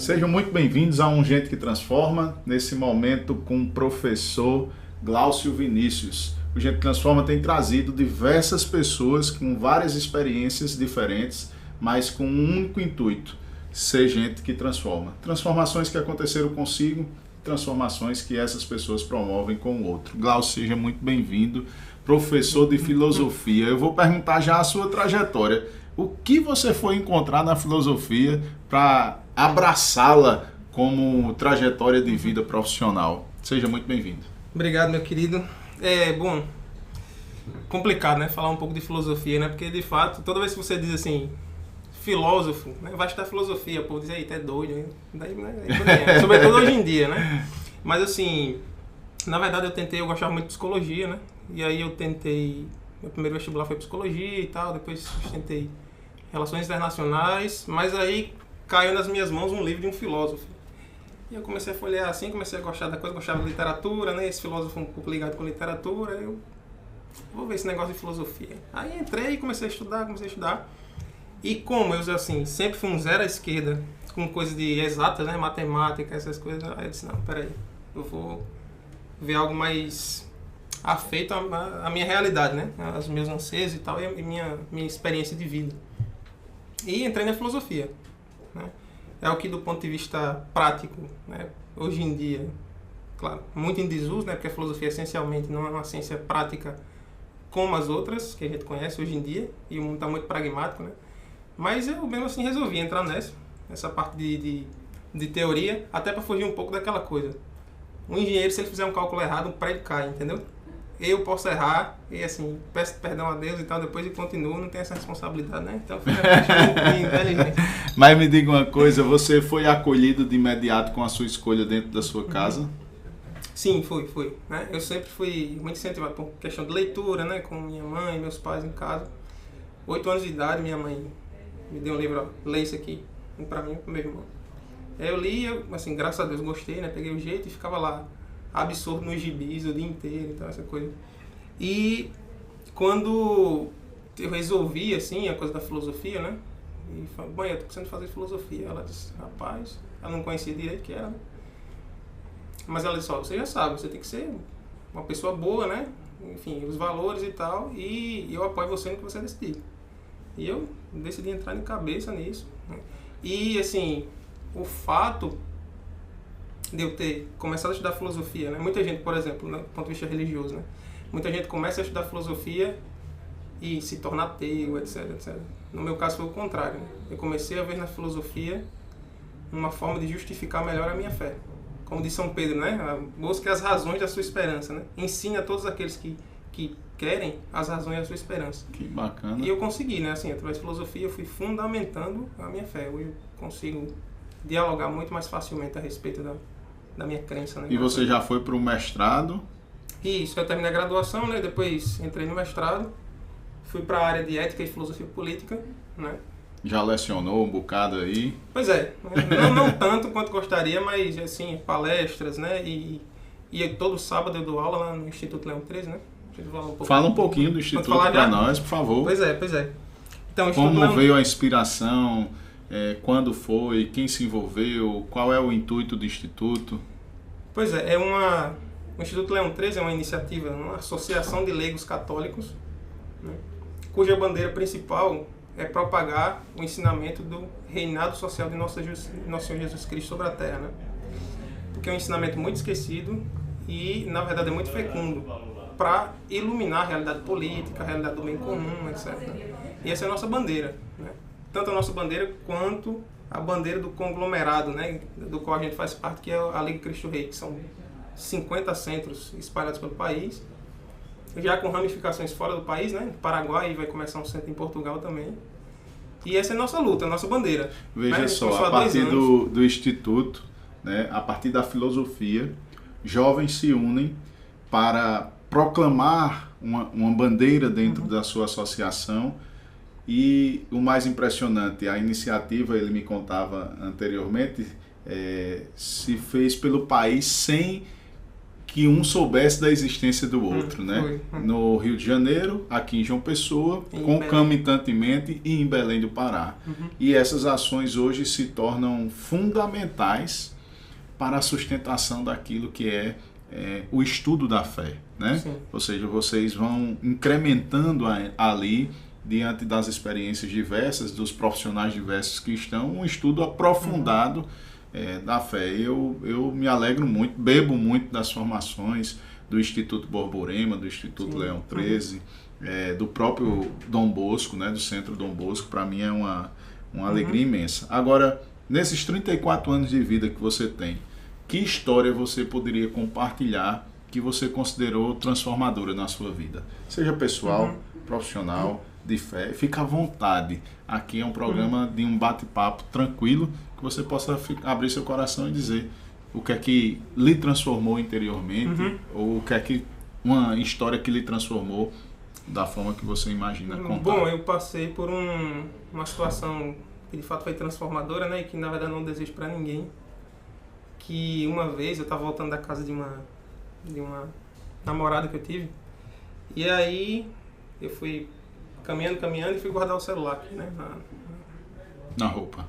Sejam muito bem-vindos a Um Gente que Transforma, nesse momento com o professor Glaucio Vinícius. O Gente que Transforma tem trazido diversas pessoas com várias experiências diferentes, mas com um único intuito: ser gente que transforma. Transformações que aconteceram consigo, transformações que essas pessoas promovem com o outro. Glaucio, seja muito bem-vindo, professor de filosofia. Eu vou perguntar já a sua trajetória. O que você foi encontrar na filosofia para abraçá-la como trajetória de vida profissional? Seja muito bem-vindo. Obrigado, meu querido. Bom, complicado, né? Falar um pouco de filosofia, né? Porque, de fato, toda vez que você diz assim, filósofo, né? Vai estudar filosofia, o povo diz, aí, tu é doido, né? Daí, né? Sobretudo hoje em dia, né? Mas, assim, na verdade, eu gostava muito de psicologia, né? E aí eu tentei, meu primeiro vestibular foi psicologia e tal, depois tentei relações internacionais, mas aí caiu nas minhas mãos um livro de um filósofo. E eu comecei a folhear assim, comecei a gostar da coisa, gostava de literatura, né? Esse filósofo um pouco ligado com literatura, eu vou ver esse negócio de filosofia. Aí entrei e comecei a estudar. E como eu, assim, sempre fui um zero à esquerda, com coisas de exatas, né? Matemática, essas coisas, aí eu disse, não, peraí, eu vou ver algo mais afeito à minha realidade, né? Aos meus anseios e tal, e minha experiência de vida. E entrei na filosofia, né? É o que, do ponto de vista prático, né, hoje em dia, claro, muito em desuso, né, porque a filosofia essencialmente não é uma ciência prática como as outras que a gente conhece hoje em dia, e o mundo está muito pragmático, né? Mas eu mesmo assim resolvi entrar nessa parte de teoria, até para fugir um pouco daquela coisa. Um engenheiro, se ele fizer um cálculo errado, um prédio cai, entendeu? Eu posso errar e, assim, peço perdão a Deus e tal, depois eu continuo, não tenho essa responsabilidade, né? Então, foi inteligente. Mas me diga uma coisa, você foi acolhido de imediato com a sua escolha dentro da sua casa? Sim, fui, né? Eu sempre fui muito incentivado por questão de leitura, né? Com minha mãe e meus pais em casa. 8 anos de idade, minha mãe me deu um livro, ó, lê isso aqui, um pra mim e pro meu irmão. Eu li, assim, graças a Deus gostei, né? Peguei o jeito e ficava lá, absorto nos gibis o dia inteiro, então, essa coisa. E quando eu resolvi, assim, a coisa da filosofia, né? E falei, mãe, eu tô precisando fazer filosofia. Ela disse, rapaz, ela não conhecia direito o que era, né? Mas ela disse, ó, você já sabe, você tem que ser uma pessoa boa, né? Enfim, os valores e tal, e eu apoio você no que você decidir. E eu decidi entrar de cabeça nisso, né? E, assim, o fato de eu ter começado a estudar filosofia, né? Muita gente, por exemplo, do ponto de vista religioso, né? Muita gente começa a estudar filosofia e se torna ateu, etc, etc. No meu caso foi o contrário, né? Eu comecei a ver na filosofia uma forma de justificar melhor a minha fé. Como diz São Pedro, né? Busque as razões da sua esperança, né? Ensine a todos aqueles que querem as razões da sua esperança. Que bacana. E eu consegui, né? Assim, através da filosofia eu fui fundamentando a minha fé. Hoje eu consigo dialogar muito mais facilmente a respeito da minha crença, né? E você já foi para o mestrado? Isso, eu terminei a graduação, né? Depois entrei no mestrado, fui para a área de ética e filosofia política, né? Já lecionou um bocado aí? Pois é, não tanto quanto gostaria, mas assim, palestras, né? E todo sábado eu dou aula lá no Instituto Leão 13, né? Fala um pouquinho do Instituto para nós, por favor. Pois é. Então, como veio a inspiração? Quando foi? Quem se envolveu? Qual é o intuito do Instituto? Pois é, o Instituto Leão 13 é uma iniciativa, uma associação de leigos católicos, né, cuja bandeira principal é propagar o ensinamento do reinado social de Nosso Senhor Jesus Cristo sobre a Terra, né? Porque é um ensinamento muito esquecido e, na verdade, é muito fecundo para iluminar a realidade política, a realidade do bem comum, etc. E essa é a nossa bandeira, né? Tanto a nossa bandeira quanto a bandeira do conglomerado, né, do qual a gente faz parte, que é a Liga Cristo Rei, que são 50 centros espalhados pelo país, já com ramificações fora do país, né, no Paraguai, vai começar um centro em Portugal também. E essa é a nossa luta, a nossa bandeira. Veja só, a partir do Instituto, né, a partir da filosofia, jovens se unem para proclamar uma bandeira dentro da sua associação. E o mais impressionante, a iniciativa, ele me contava anteriormente, se fez pelo país sem que um soubesse da existência do outro, né? Foi. No Rio de Janeiro, aqui em João Pessoa, concomitantemente e em Belém do Pará. E essas ações hoje se tornam fundamentais para a sustentação daquilo que é o estudo da fé, né? Sim. Ou seja, vocês vão incrementando ali, diante das experiências diversas, dos profissionais diversos que estão, um estudo aprofundado da fé. Eu me alegro muito, bebo muito das formações do Instituto Borborema, do Instituto Sim. Leão XIII, do próprio Dom Bosco, né, do Centro Dom Bosco. Para mim é uma alegria imensa. Agora, nesses 34 anos de vida que você tem, que história você poderia compartilhar que você considerou transformadora na sua vida? Seja pessoal, profissional, de fé. Fica à vontade. Aqui é um programa de um bate-papo tranquilo, que você possa abrir seu coração e dizer o que é que lhe transformou interiormente, ou o que é que uma história que lhe transformou da forma que você imagina contar. Bom, eu passei por uma situação que de fato foi transformadora, né, e que na verdade não desejo para ninguém. Que uma vez eu estava voltando da casa de uma namorada que eu tive, e aí eu fui caminhando e fui guardar o celular aqui, né, na roupa.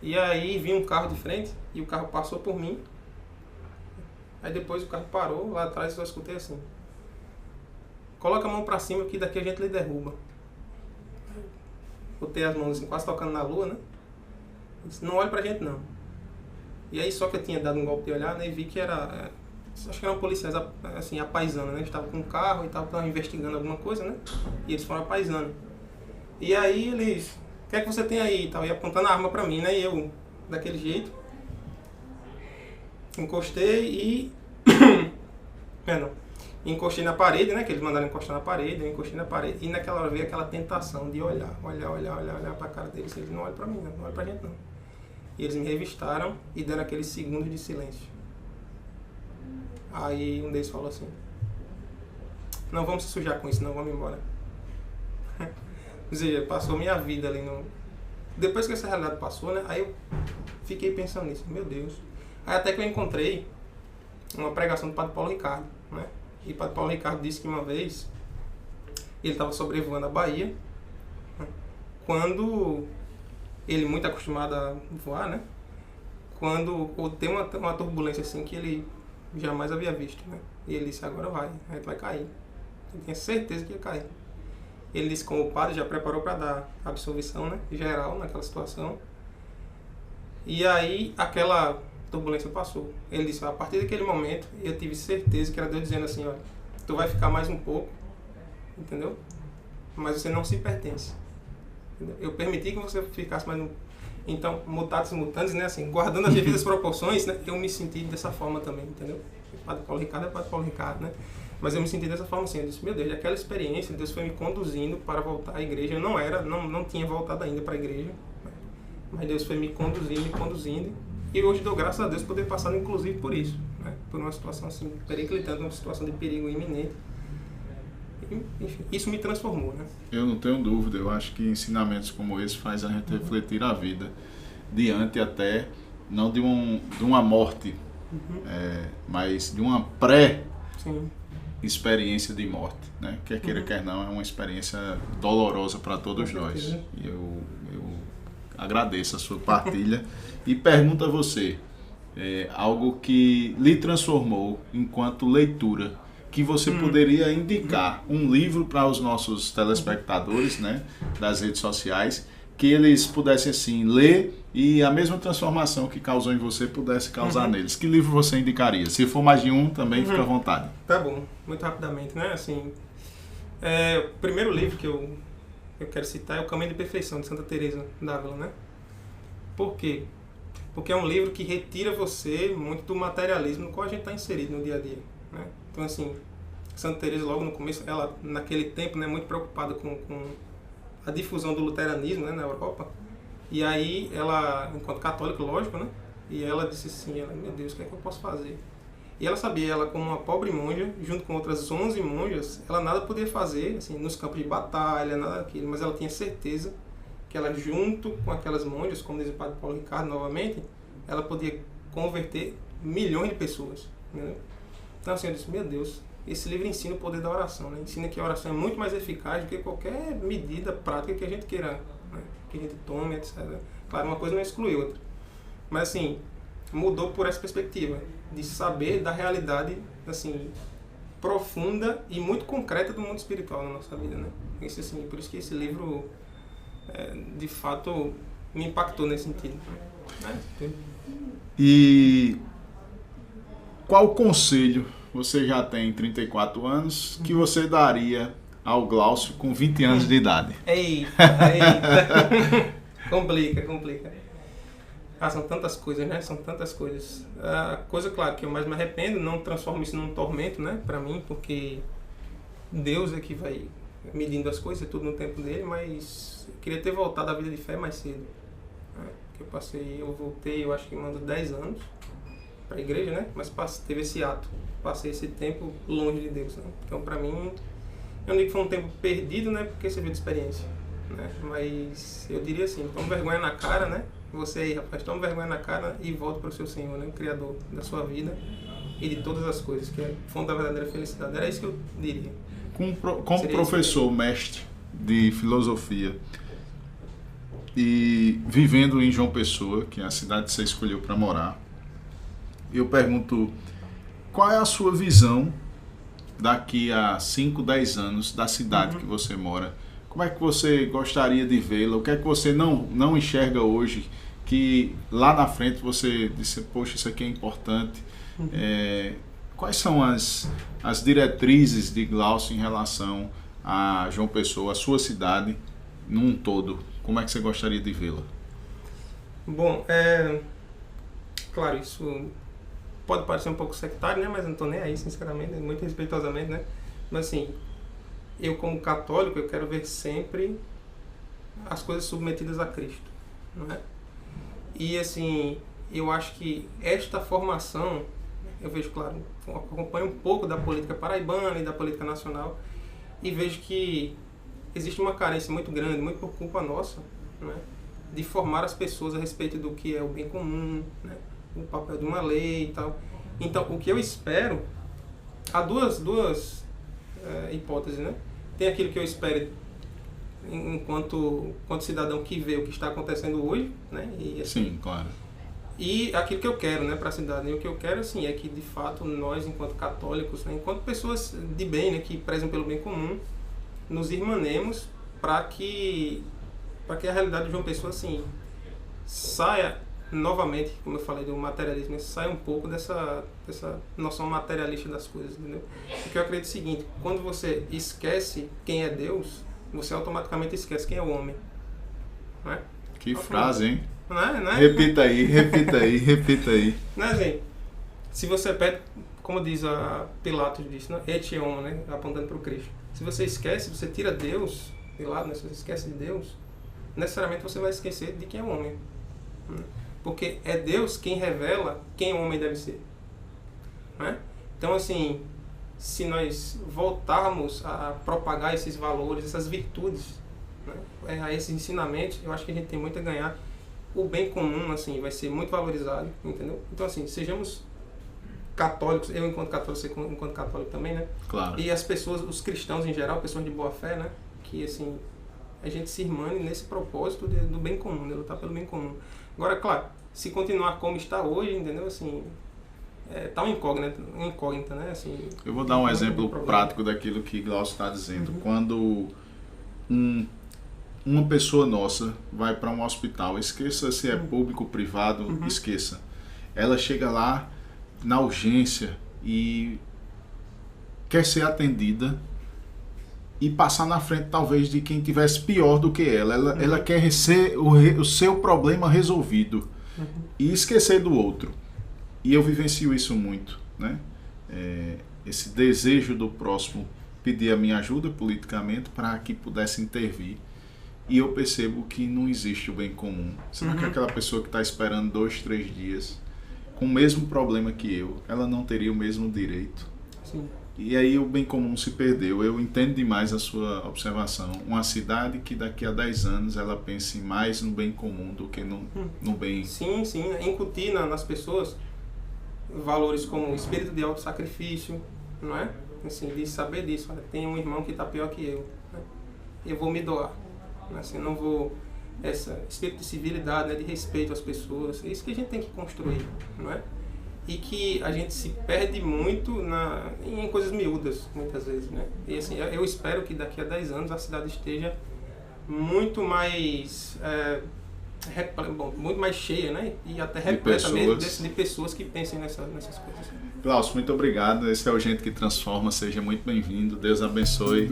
E aí vi um carro de frente e o carro passou por mim. Aí depois o carro parou, lá atrás eu só escutei assim: coloca a mão pra cima que daqui a gente lhe derruba. Botei as mãos assim, quase tocando na lua, né? Eu disse, não olhe pra gente não. E aí só que eu tinha dado um golpe de olhar, né, e vi que era... acho que eram policiais assim, apaisando, né? Estavam com um carro e estavam investigando alguma coisa, né? E eles foram apaisando. E aí eles... o que é que você tem aí? E apontando a arma pra mim, né? E eu, daquele jeito, encostei e... encostei na parede, né? Que eles mandaram encostar na parede, eu encostei na parede. E naquela hora veio aquela tentação de olhar pra cara deles. Eles não olham pra mim, não olham pra gente, não. E eles me revistaram e deram aqueles segundos de silêncio. Aí um deles falou assim: não vamos se sujar com isso, não, vamos embora. Ou seja, passou minha vida ali no... Depois que essa realidade passou, né? Aí eu fiquei pensando nisso, meu Deus. Aí até que eu encontrei uma pregação do Padre Paulo Ricardo, né? E o Padre Paulo Ricardo disse que uma vez ele estava sobrevoando a Bahia, né? Quando ele, muito acostumado a voar, né? Quando tem uma turbulência assim que ele jamais havia visto, né? E ele disse, agora vai, a gente vai cair. Eu tinha certeza que ia cair. Ele disse, como o padre já preparou para dar absolvição, né, geral naquela situação. E aí aquela turbulência passou. Ele disse, a partir daquele momento eu tive certeza que era Deus dizendo assim, olha, tu vai ficar mais um pouco, entendeu? Mas você não se pertence. Entendeu? Eu permiti que você ficasse mais um... Então, mutatis mutandis, né, assim, guardando as devidas proporções, né, eu me senti dessa forma também, entendeu? O Padre Paulo Ricardo é o Padre Paulo Ricardo, né? Mas eu me senti dessa forma assim, eu disse, meu Deus, aquela experiência, Deus foi me conduzindo para voltar à igreja. Eu não tinha voltado ainda para a igreja, mas Deus foi me conduzindo. E hoje dou graças a Deus por ter passado, inclusive, por isso, né? Por uma situação assim, periclitante, uma situação de perigo iminente. Enfim, isso me transformou, né? Eu não tenho dúvida, eu acho que ensinamentos como esse faz a gente refletir a vida diante até, não de uma morte, mas de uma experiência de morte, né? Quer queira, quer não, é uma experiência dolorosa para todos nós. E eu agradeço a sua partilha e pergunto a você, algo que lhe transformou enquanto leitura, que você poderia indicar um livro para os nossos telespectadores, né, das redes sociais, que eles pudessem assim ler e a mesma transformação que causou em você pudesse causar neles. Que livro você indicaria? Se for mais de um, também fica à vontade. Tá bom, muito rapidamente, né? Assim, o primeiro livro que eu quero citar é O Caminho de Perfeição, de Santa Teresa d'Ávila, né? Por quê? Porque é um livro que retira você muito do materialismo no qual a gente está inserido no dia a dia, né? Então, assim, Santa Teresa, logo no começo, ela, naquele tempo, né, muito preocupada com a difusão do luteranismo, né, na Europa. E aí, ela, enquanto católica, lógico, né? E ela disse assim, meu Deus, o que é que eu posso fazer? E ela sabia, ela como uma pobre monja, junto com outras 11 monjas, ela nada podia fazer, assim, nos campos de batalha, nada daquilo. Mas ela tinha certeza que ela, junto com aquelas monjas, como diz o Padre Paulo Ricardo novamente, ela podia converter milhões de pessoas, né? Então assim, eu disse, meu Deus, esse livro ensina o poder da oração, né? Ensina que a oração é muito mais eficaz do que qualquer medida prática que a gente queira, né? Que a gente tome, etc. Claro, uma coisa não exclui outra. Mas assim, mudou por essa perspectiva, de saber da realidade, assim, profunda e muito concreta do mundo espiritual na nossa vida, né? Isso, assim, por isso que esse livro, de fato, me impactou nesse sentido. Né? E qual conselho você já tem 34 anos que você daria ao Glaucio com 20 anos de idade? Eita. Complica. São tantas coisas, né? São tantas coisas. A coisa, claro, que eu mais me arrependo, não transformo isso num tormento, né? Pra mim, porque Deus é que vai medindo as coisas, é tudo no tempo dele, mas eu queria ter voltado à vida de fé mais cedo. Né? Eu voltei, eu acho que uns 10 anos pra igreja, né? Mas teve esse ato. Passei esse tempo longe de Deus, né? Então, pra mim, eu não digo que foi um tempo perdido, né? Porque serviu de experiência, né? Mas eu diria assim, toma vergonha na cara, né? Você aí, rapaz, toma vergonha na cara e volta para o seu Senhor, né? O Criador da sua vida e de todas as coisas, que é a fonte da verdadeira felicidade. Era isso que eu diria. Como professor, mestre de filosofia e vivendo em João Pessoa, que é a cidade que você escolheu para morar, eu pergunto, qual é a sua visão daqui a 5, 10 anos da cidade que você mora? Como é que você gostaria de vê-la? O que é que você não enxerga hoje que lá na frente você disse, poxa, isso aqui é importante? Quais são as diretrizes de Glaucio em relação a João Pessoa, a sua cidade, num todo? Como é que você gostaria de vê-la? Bom, claro, isso pode parecer um pouco sectário, né? Mas eu não estou nem aí, sinceramente, muito respeitosamente, né? Mas assim, eu como católico, eu quero ver sempre as coisas submetidas a Cristo, não é? E assim, eu acho que esta formação, eu vejo, claro, acompanho um pouco da política paraibana e da política nacional e vejo que existe uma carência muito grande, muito por culpa nossa, não é? De formar as pessoas a respeito do que é o bem comum, né? O papel de uma lei e tal. Então, o que eu espero, há duas hipóteses, né? Tem aquilo que eu espero enquanto cidadão que vê o que está acontecendo hoje, né? E, assim, sim, claro. E aquilo que eu quero, né, para a cidade. E o que eu quero, assim, é que, de fato, nós, enquanto católicos, né, enquanto pessoas de bem, né, que prezam pelo bem comum, nos irmanemos para que a realidade de João Pessoa, assim, saia novamente, como eu falei, do materialismo, saia um pouco dessa noção materialista das coisas, entendeu? Porque eu acredito o seguinte, quando você esquece quem é Deus, você automaticamente esquece quem é o homem. Não é? Que frase, hein? Não é? Repita aí. Não é assim? Se você pede, como diz Pilatos, disse, né? Et homo, né? Apontando para o Cristo. Se você esquece, você tira Deus de lado, né? Se você esquece de Deus, necessariamente você vai esquecer de quem é o homem. Porque é Deus quem revela quem o homem deve ser. Né? Então, assim, se nós voltarmos a propagar esses valores, essas virtudes, né, a esses ensinamentos, eu acho que a gente tem muito a ganhar. O bem comum, assim, vai ser muito valorizado, entendeu? Então, assim, sejamos católicos, eu enquanto católico, você enquanto católico também, né? Claro. E as pessoas, os cristãos em geral, pessoas de boa fé, né? Que, assim, a gente se irmane nesse propósito do bem comum, de lutar pelo bem comum. Agora, claro, se continuar como está hoje, entendeu? Assim, tá uma incógnita, né? Assim, eu vou dar um exemplo prático daquilo que Glaucio está dizendo. Quando uma pessoa nossa vai para um hospital, esqueça se é público ou privado, esqueça. Ela chega lá na urgência e quer ser atendida e passar na frente talvez de quem tivesse pior do que ela. Ela quer ser o seu problema resolvido e esquecer do outro. E eu vivencio isso muito, né? Esse desejo do próximo pedir a minha ajuda politicamente para que pudesse intervir. E eu percebo que não existe o bem comum. Será que aquela pessoa que está esperando 2, 3 dias com o mesmo problema que eu, ela não teria o mesmo direito? Sim. E aí o bem comum se perdeu. Eu entendo demais a sua observação. Uma cidade que daqui a 10 anos ela pense mais no bem comum do que no bem... Sim. Incutir nas pessoas valores como espírito de autossacrifício, não é? Assim, de saber disso, olha, tem um irmão que está pior que eu, né? Eu vou me doar, né? Assim, não vou... espírito de civilidade, né? De respeito às pessoas, é isso que a gente tem que construir, não é? E que a gente se perde muito em coisas miúdas, muitas vezes, né? E assim, eu espero que daqui a 10 anos a cidade esteja muito mais... muito mais cheia, né? E até repleta mesmo de pessoas que pensem nessas coisas. Glaucio, muito obrigado. Esse é o Gente que Transforma. Seja muito bem-vindo. Deus abençoe.